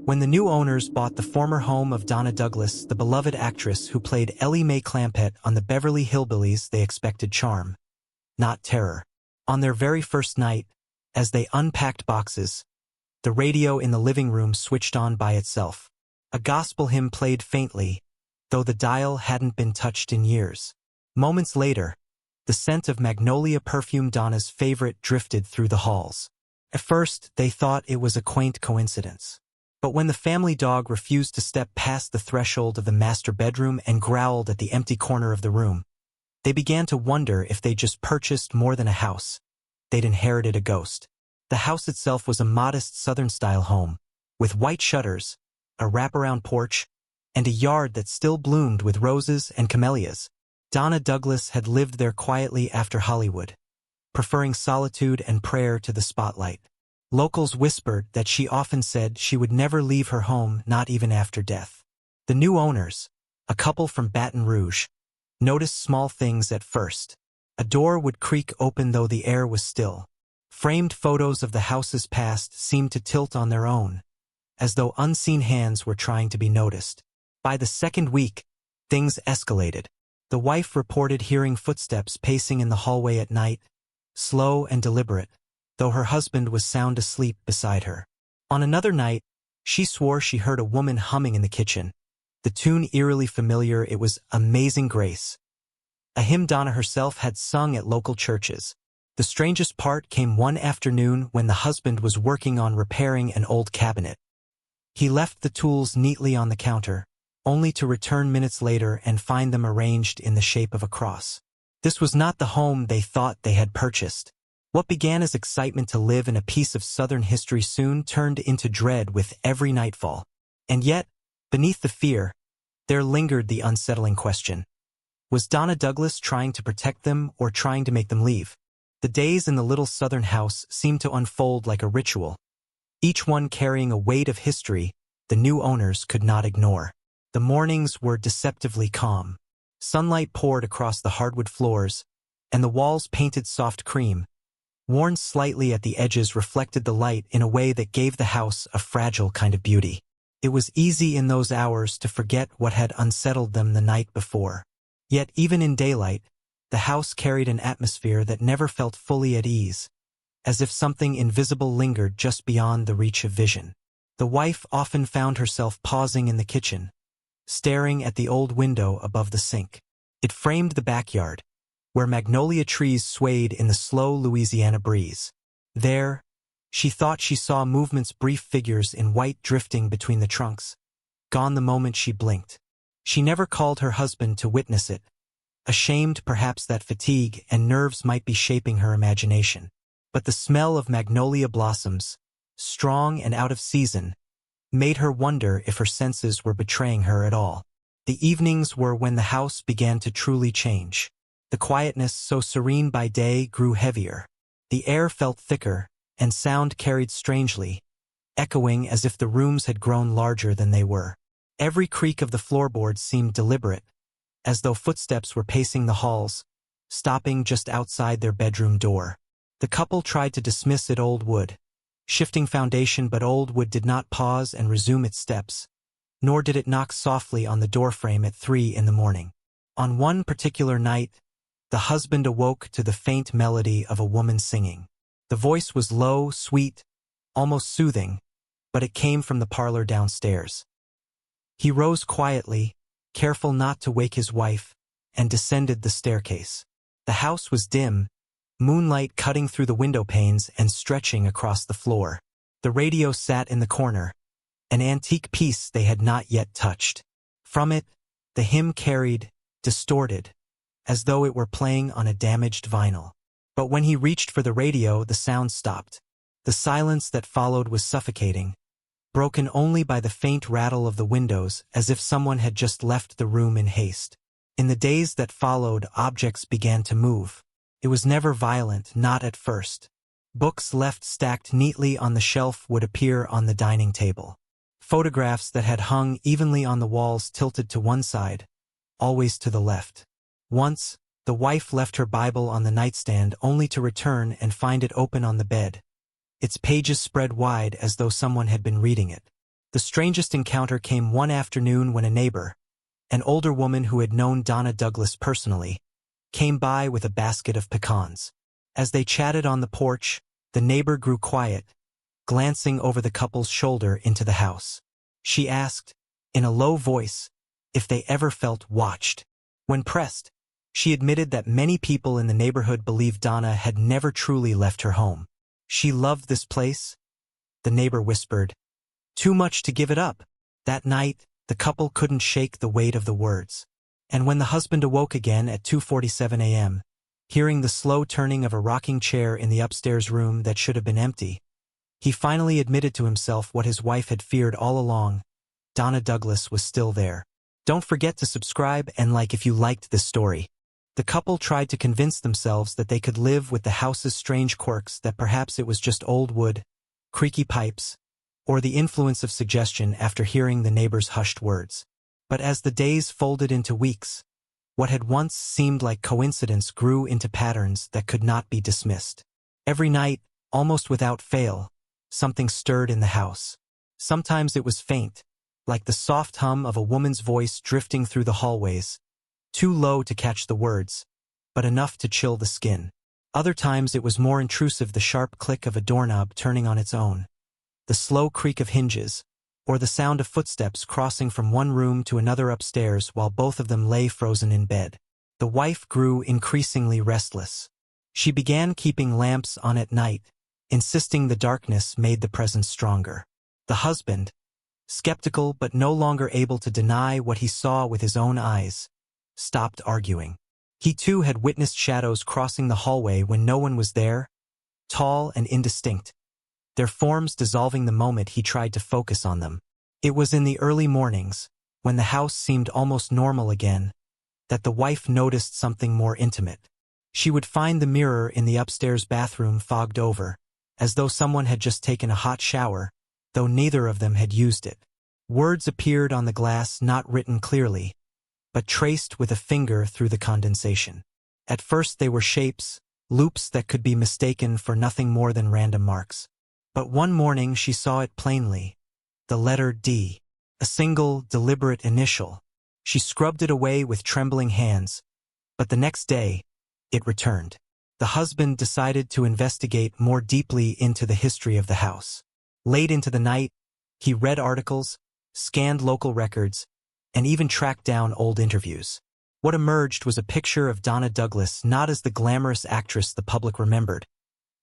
When the new owners bought the former home of Donna Douglas, the beloved actress who played Elly May Clampett on the Beverly Hillbillies, they expected charm, not terror. On their very first night, as they unpacked boxes, the radio in the living room switched on by itself. A gospel hymn played faintly, though the dial hadn't been touched in years. Moments later, the scent of magnolia perfume, Donna's favorite, drifted through the halls. At first, they thought it was a quaint coincidence. But when the family dog refused to step past the threshold of the master bedroom and growled at the empty corner of the room, they began to wonder if they'd just purchased more than a house. They'd inherited a ghost. The house itself was a modest Southern-style home, with white shutters, a wraparound porch, and a yard that still bloomed with roses and camellias. Donna Douglas had lived there quietly after Hollywood, preferring solitude and prayer to the spotlight. Locals whispered that she often said she would never leave her home, not even after death. The new owners, a couple from Baton Rouge, noticed small things at first. A door would creak open though the air was still. Framed photos of the house's past seemed to tilt on their own, as though unseen hands were trying to be noticed. By the second week, things escalated. The wife reported hearing footsteps pacing in the hallway at night, slow and deliberate, though her husband was sound asleep beside her. On another night, she swore she heard a woman humming in the kitchen. The tune eerily familiar, it was Amazing Grace, a hymn Donna herself had sung at local churches. The strangest part came one afternoon when the husband was working on repairing an old cabinet. He left the tools neatly on the counter, only to return minutes later and find them arranged in the shape of a cross. This was not the home they thought they had purchased. What began as excitement to live in a piece of Southern history soon turned into dread with every nightfall. And yet, beneath the fear, there lingered the unsettling question. Was Donna Douglas trying to protect them or trying to make them leave? The days in the little Southern house seemed to unfold like a ritual, each one carrying a weight of history the new owners could not ignore. The mornings were deceptively calm. Sunlight poured across the hardwood floors, and the walls painted soft cream, worn slightly at the edges, reflected the light in a way that gave the house a fragile kind of beauty. It was easy in those hours to forget what had unsettled them the night before. Yet even in daylight, the house carried an atmosphere that never felt fully at ease, as if something invisible lingered just beyond the reach of vision. The wife often found herself pausing in the kitchen, staring at the old window above the sink. It framed the backyard, where magnolia trees swayed in the slow Louisiana breeze. There, she thought she saw movements, brief figures in white drifting between the trunks, gone the moment she blinked. She never called her husband to witness it, ashamed perhaps that fatigue and nerves might be shaping her imagination. But the smell of magnolia blossoms, strong and out of season, made her wonder if her senses were betraying her at all. The evenings were when the house began to truly change. The quietness, so serene by day, grew heavier. The air felt thicker, and sound carried strangely, echoing as if the rooms had grown larger than they were. Every creak of the floorboards seemed deliberate, as though footsteps were pacing the halls, stopping just outside their bedroom door. The couple tried to dismiss it, old wood, shifting foundation, but old wood did not pause and resume its steps, nor did it knock softly on the doorframe at 3 in the morning. On one particular night, the husband awoke to the faint melody of a woman singing. The voice was low, sweet, almost soothing, but it came from the parlor downstairs. He rose quietly, careful not to wake his wife, and descended the staircase. The house was dim, moonlight cutting through the window panes and stretching across the floor. The radio sat in the corner, an antique piece they had not yet touched. From it, the hymn carried, distorted, as though it were playing on a damaged vinyl. But when he reached for the radio, the sound stopped. The silence that followed was suffocating, broken only by the faint rattle of the windows, as if someone had just left the room in haste. In the days that followed, objects began to move. It was never violent, not at first. Books left stacked neatly on the shelf would appear on the dining table. Photographs that had hung evenly on the walls tilted to one side, always to the left. Once, the wife left her Bible on the nightstand only to return and find it open on the bed, its pages spread wide as though someone had been reading it. The strangest encounter came one afternoon when a neighbor, an older woman who had known Donna Douglas personally, came by with a basket of pecans. As they chatted on the porch, the neighbor grew quiet, glancing over the couple's shoulder into the house. She asked, in a low voice, if they ever felt watched. When pressed, she admitted that many people in the neighborhood believed Donna had never truly left her home. She loved this place, the neighbor whispered. Too much to give it up. That night, the couple couldn't shake the weight of the words. And when the husband awoke again at 2:47 a.m., hearing the slow turning of a rocking chair in the upstairs room that should have been empty, he finally admitted to himself what his wife had feared all along. Donna Douglas was still there. Don't forget to subscribe and like if you liked this story. The couple tried to convince themselves that they could live with the house's strange quirks, that perhaps it was just old wood, creaky pipes, or the influence of suggestion after hearing the neighbor's hushed words. But as the days folded into weeks, what had once seemed like coincidence grew into patterns that could not be dismissed. Every night, almost without fail, something stirred in the house. Sometimes it was faint, like the soft hum of a woman's voice drifting through the hallways, too low to catch the words, but enough to chill the skin. Other times it was more intrusive, the sharp click of a doorknob turning on its own, the slow creak of hinges, or the sound of footsteps crossing from one room to another upstairs while both of them lay frozen in bed. The wife grew increasingly restless. She began keeping lamps on at night, insisting the darkness made the presence stronger. The husband, skeptical but no longer able to deny what he saw with his own eyes, stopped arguing. He too had witnessed shadows crossing the hallway when no one was there, tall and indistinct, their forms dissolving the moment he tried to focus on them. It was in the early mornings, when the house seemed almost normal again, that the wife noticed something more intimate. She would find the mirror in the upstairs bathroom fogged over, as though someone had just taken a hot shower, though neither of them had used it. Words appeared on the glass, not written clearly, but traced with a finger through the condensation. At first they were shapes, loops that could be mistaken for nothing more than random marks. But one morning she saw it plainly, the letter D, a single, deliberate initial. She scrubbed it away with trembling hands, but the next day, it returned. The husband decided to investigate more deeply into the history of the house. Late into the night, he read articles, scanned local records, and even tracked down old interviews. What emerged was a picture of Donna Douglas not as the glamorous actress the public remembered,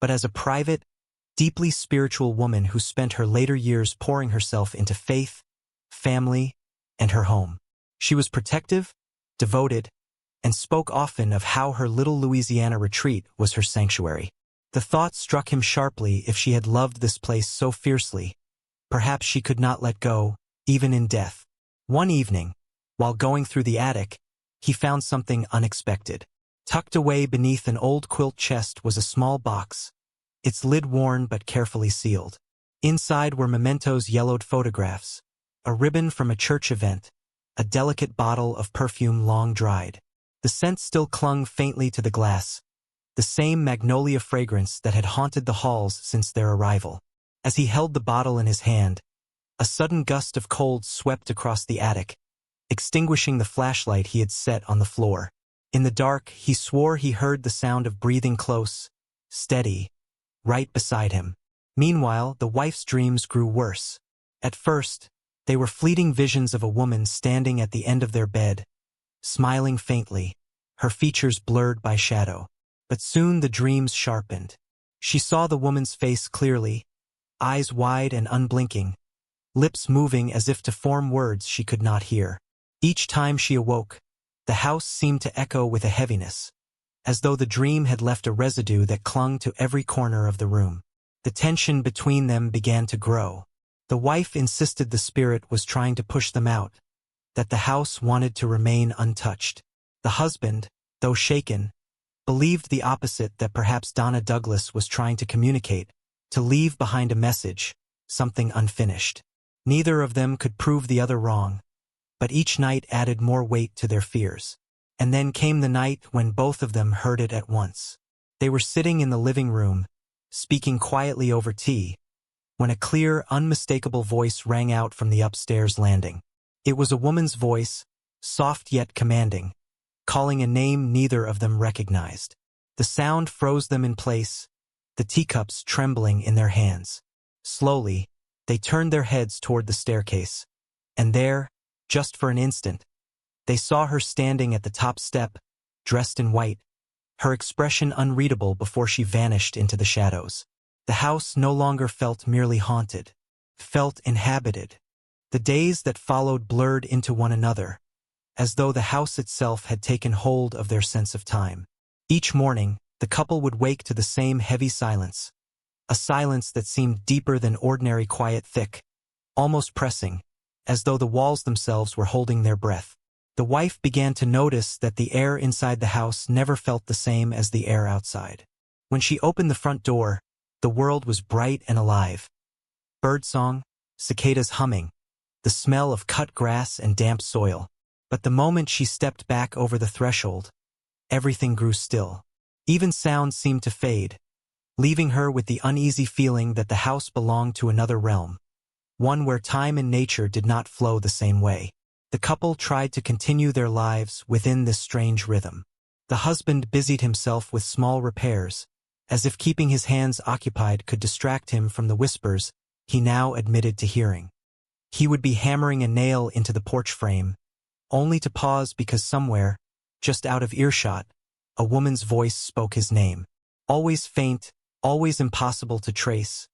but as a private, deeply spiritual woman who spent her later years pouring herself into faith, family, and her home. She was protective, devoted, and spoke often of how her little Louisiana retreat was her sanctuary. The thought struck him sharply: if she had loved this place so fiercely, perhaps she could not let go, even in death. One evening, while going through the attic, he found something unexpected. Tucked away beneath an old quilt chest was a small box, its lid worn but carefully sealed. Inside were mementos, yellowed photographs, a ribbon from a church event, a delicate bottle of perfume long dried. The scent still clung faintly to the glass, the same magnolia fragrance that had haunted the halls since their arrival. As he held the bottle in his hand, a sudden gust of cold swept across the attic, extinguishing the flashlight he had set on the floor. In the dark, he swore he heard the sound of breathing close, steady, right beside him. Meanwhile, the wife's dreams grew worse. At first, they were fleeting visions of a woman standing at the end of their bed, smiling faintly, her features blurred by shadow. But soon the dreams sharpened. She saw the woman's face clearly, eyes wide and unblinking, lips moving as if to form words she could not hear. Each time she awoke, the house seemed to echo with a heaviness, as though the dream had left a residue that clung to every corner of the room. The tension between them began to grow. The wife insisted the spirit was trying to push them out, that the house wanted to remain untouched. The husband, though shaken, believed the opposite, that perhaps Donna Douglas was trying to communicate, to leave behind a message, something unfinished. Neither of them could prove the other wrong, but each night added more weight to their fears. And then came the night when both of them heard it at once. They were sitting in the living room, speaking quietly over tea, when a clear, unmistakable voice rang out from the upstairs landing. It was a woman's voice, soft yet commanding, calling a name neither of them recognized. The sound froze them in place, the teacups trembling in their hands. Slowly, they turned their heads toward the staircase, and there, just for an instant, they saw her standing at the top step, dressed in white, her expression unreadable before she vanished into the shadows. The house no longer felt merely haunted, felt inhabited. The days that followed blurred into one another, as though the house itself had taken hold of their sense of time. Each morning, the couple would wake to the same heavy silence, a silence that seemed deeper than ordinary quiet, thick, almost pressing, as though the walls themselves were holding their breath. The wife began to notice that the air inside the house never felt the same as the air outside. When she opened the front door, the world was bright and alive. Birdsong, cicadas humming, the smell of cut grass and damp soil. But the moment she stepped back over the threshold, everything grew still. Even sound seemed to fade, leaving her with the uneasy feeling that the house belonged to another realm, one where time and nature did not flow the same way. The couple tried to continue their lives within this strange rhythm. The husband busied himself with small repairs, as if keeping his hands occupied could distract him from the whispers he now admitted to hearing. He would be hammering a nail into the porch frame, only to pause because somewhere, just out of earshot, a woman's voice spoke his name. Always faint, always impossible to trace,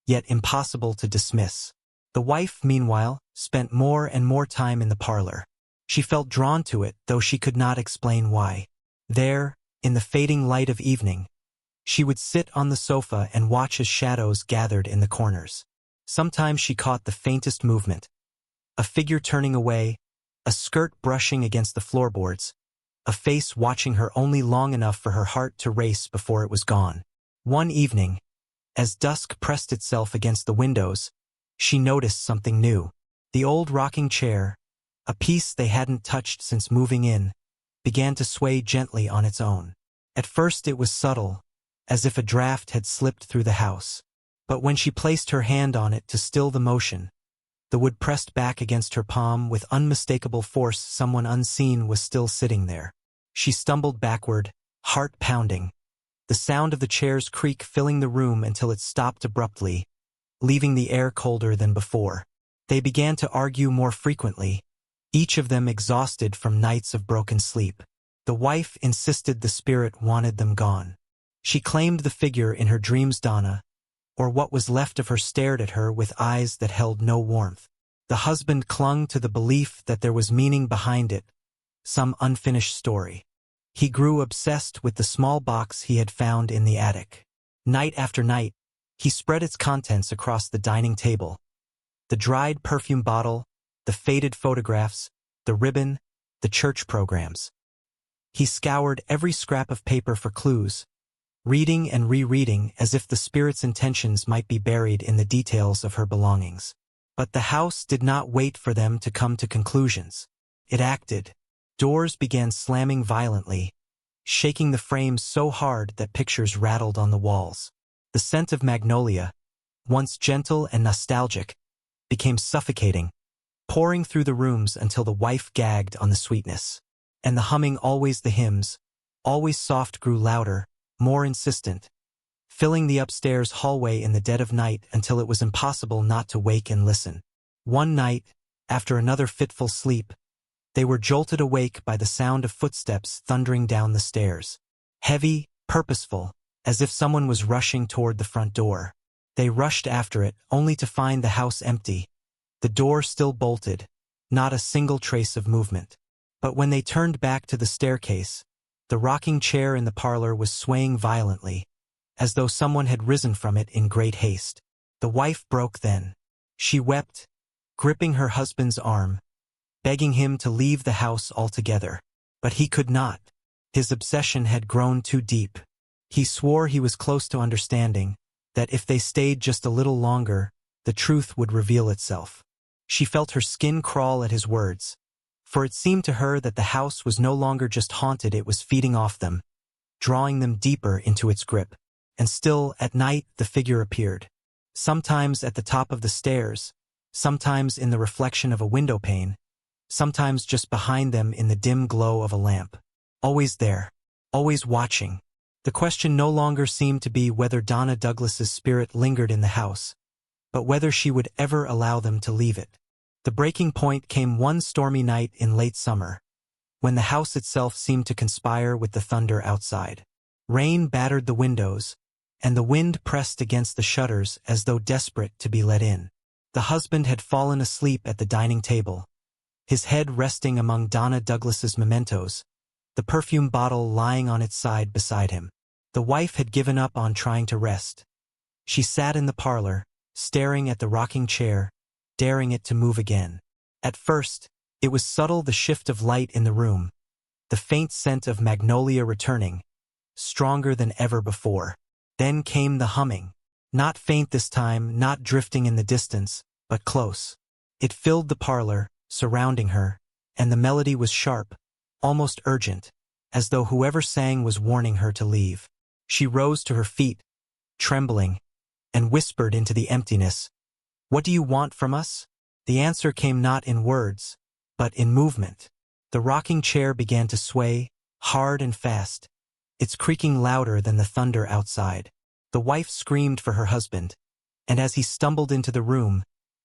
yet impossible to dismiss. The wife, meanwhile, spent more and more time in the parlor. She felt drawn to it, though she could not explain why. There, in the fading light of evening, she would sit on the sofa and watch as shadows gathered in the corners. Sometimes she caught the faintest movement, a figure turning away, a skirt brushing against the floorboards, a face watching her only long enough for her heart to race before it was gone. One evening, as dusk pressed itself against the windows, she noticed something new. The old rocking chair, a piece they hadn't touched since moving in, began to sway gently on its own. At first it was subtle, as if a draft had slipped through the house. But when she placed her hand on it to still the motion, the wood pressed back against her palm with unmistakable force. Someone unseen was still sitting there. She stumbled backward, heart pounding, the sound of the chair's creak filling the room until it stopped abruptly, leaving the air colder than before. They began to argue more frequently, each of them exhausted from nights of broken sleep. The wife insisted the spirit wanted them gone. She claimed the figure in her dreams, Donna, or what was left of her, stared at her with eyes that held no warmth. The husband clung to the belief that there was meaning behind it, some unfinished story. He grew obsessed with the small box he had found in the attic. Night after night, he spread its contents across the dining table. The dried perfume bottle, the faded photographs, the ribbon, the church programs. He scoured every scrap of paper for clues, reading and rereading as if the spirit's intentions might be buried in the details of her belongings. But the house did not wait for them to come to conclusions. It acted. Doors began slamming violently, shaking the frames so hard that pictures rattled on the walls. The scent of magnolia, once gentle and nostalgic, became suffocating, pouring through the rooms until the wife gagged on the sweetness. And the humming, always the hymns, always soft, grew louder, more insistent, filling the upstairs hallway in the dead of night until it was impossible not to wake and listen. One night, after another fitful sleep, they were jolted awake by the sound of footsteps thundering down the stairs. Heavy, purposeful, as if someone was rushing toward the front door. They rushed after it, only to find the house empty, the door still bolted, not a single trace of movement. But when they turned back to the staircase, the rocking chair in the parlor was swaying violently, as though someone had risen from it in great haste. The wife broke then. She wept, gripping her husband's arm, begging him to leave the house altogether. But he could not. His obsession had grown too deep. He swore he was close to understanding, that if they stayed just a little longer, the truth would reveal itself. She felt her skin crawl at his words, for it seemed to her that the house was no longer just haunted, it was feeding off them, drawing them deeper into its grip. And still, at night, the figure appeared. sometimes at the top of the stairs, sometimes in the reflection of a window pane, sometimes just behind them in the dim glow of a lamp. Always there, always watching. The question no longer seemed to be whether Donna Douglas's spirit lingered in the house, but whether she would ever allow them to leave it. The breaking point came one stormy night in late summer, when the house itself seemed to conspire with the thunder outside. Rain battered the windows, and the wind pressed against the shutters as though desperate to be let in. The husband had fallen asleep at the dining table, his head resting among Donna Douglas's mementos, the perfume bottle lying on its side beside him. The wife had given up on trying to rest. She sat in the parlor, staring at the rocking chair, daring it to move again. At first, it was subtle, the shift of light in the room, the faint scent of magnolia returning, stronger than ever before. Then came the humming. Not faint this time, not drifting in the distance, but close. It filled the parlor, surrounding her, and the melody was sharp, almost urgent, as though whoever sang was warning her to leave. She rose to her feet, trembling, and whispered into the emptiness, "What do you want from us?" The answer came not in words, but in movement. The rocking chair began to sway, hard and fast, its creaking louder than the thunder outside. The wife screamed for her husband, and as he stumbled into the room,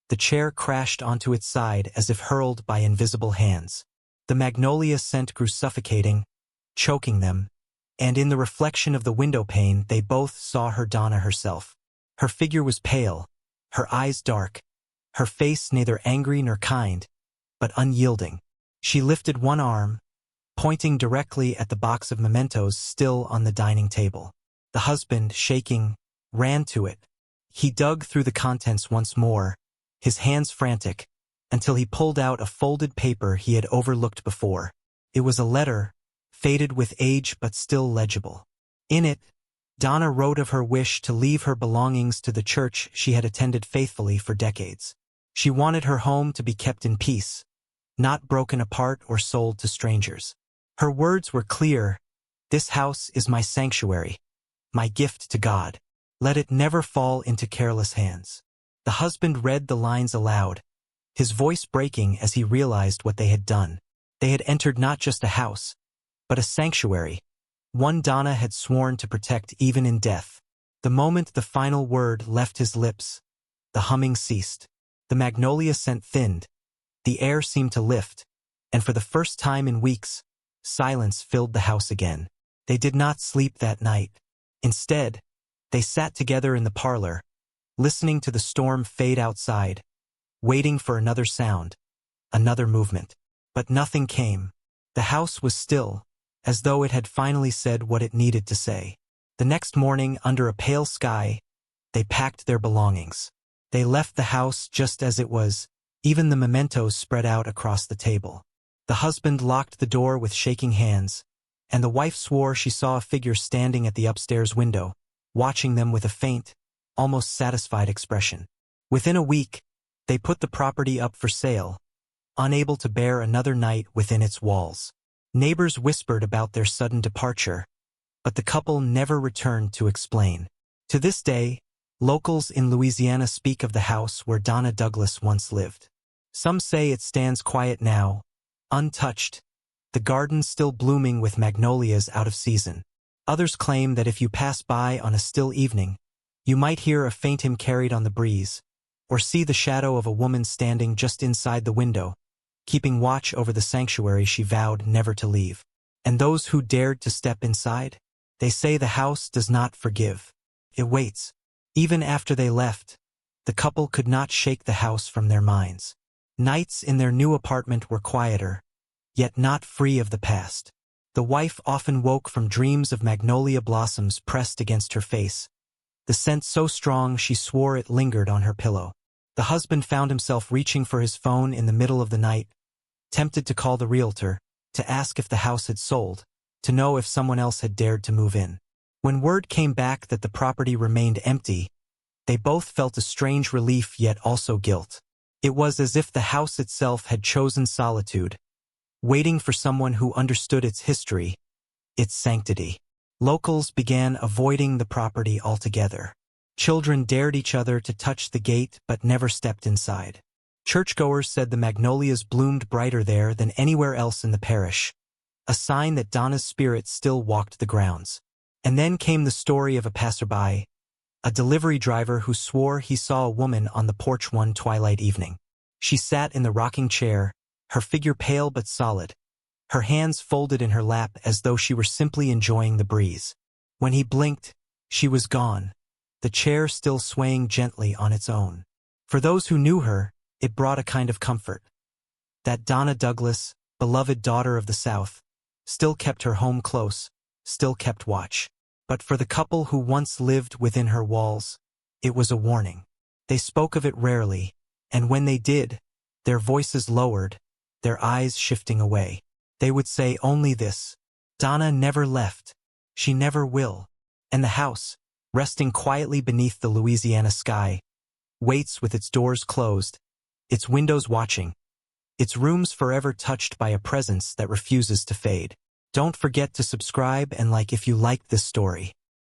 the chair crashed onto its side as if hurled by invisible hands. The magnolia scent grew suffocating, choking them, and in the reflection of the window pane they both saw her Donna herself. Her figure was pale, her eyes dark, her face neither angry nor kind, but unyielding. She lifted one arm, pointing directly at the box of mementos still on the dining table. The husband, shaking, ran to it. He dug through the contents once more, his hands frantic, until he pulled out a folded paper he had overlooked before. It was a letter, faded with age but still legible. In it, Donna wrote of her wish to leave her belongings to the church she had attended faithfully for decades. She wanted her home to be kept in peace, not broken apart or sold to strangers. Her words were clear: "This house is my sanctuary, my gift to God. Let it never fall into careless hands." The husband read the lines aloud, his voice breaking as he realized what they had done. They had entered not just a house, but a sanctuary, one Donna had sworn to protect even in death. The moment the final word left his lips, the humming ceased. The magnolia scent thinned, the air seemed to lift, and for the first time in weeks, silence filled the house again. They did not sleep that night. Instead, they sat together in the parlor, listening to the storm fade outside, waiting for another sound, another movement. But nothing came. The house was still, as though it had finally said what it needed to say. The next morning, under a pale sky, they packed their belongings. They left the house just as it was, even the mementos spread out across the table. The husband locked the door with shaking hands, and the wife swore she saw a figure standing at the upstairs window, watching them with a faint, almost satisfied expression. Within a week, they put the property up for sale, unable to bear another night within its walls. Neighbors whispered about their sudden departure, but the couple never returned to explain. To this day, locals in Louisiana speak of the house where Donna Douglas once lived. Some say it stands quiet now, untouched, the garden still blooming with magnolias out of season. Others claim that if you pass by on a still evening, you might hear a faint hymn carried on the breeze, or see the shadow of a woman standing just inside the window, keeping watch over the sanctuary she vowed never to leave. And those who dared to step inside? They say the house does not forgive. It waits. Even after they left, the couple could not shake the house from their minds. Nights in their new apartment were quieter, yet not free of the past. The wife often woke from dreams of magnolia blossoms pressed against her face, the scent so strong she swore it lingered on her pillow. The husband found himself reaching for his phone in the middle of the night, tempted to call the realtor, to ask if the house had sold, to know if someone else had dared to move in. When word came back that the property remained empty, they both felt a strange relief yet also guilt. It was as if the house itself had chosen solitude, waiting for someone who understood its history, its sanctity. Locals began avoiding the property altogether. Children dared each other to touch the gate but never stepped inside. Churchgoers said the magnolias bloomed brighter there than anywhere else in the parish, a sign that Donna's spirit still walked the grounds. And then came the story of a passerby, a delivery driver who swore he saw a woman on the porch one twilight evening. She sat in the rocking chair, her figure pale but solid, her hands folded in her lap as though she were simply enjoying the breeze. When he blinked, she was gone, the chair still swaying gently on its own. For those who knew her, it brought a kind of comfort. That Donna Douglas, beloved daughter of the South, still kept her home close, still kept watch. But for the couple who once lived within her walls, it was a warning. They spoke of it rarely, and when they did, their voices lowered, their eyes shifting away. They would say only this: Donna never left, she never will. And the house, resting quietly beneath the Louisiana sky, waits with its doors closed, its windows watching, its rooms forever touched by a presence that refuses to fade. Don't forget to subscribe and like if you liked this story.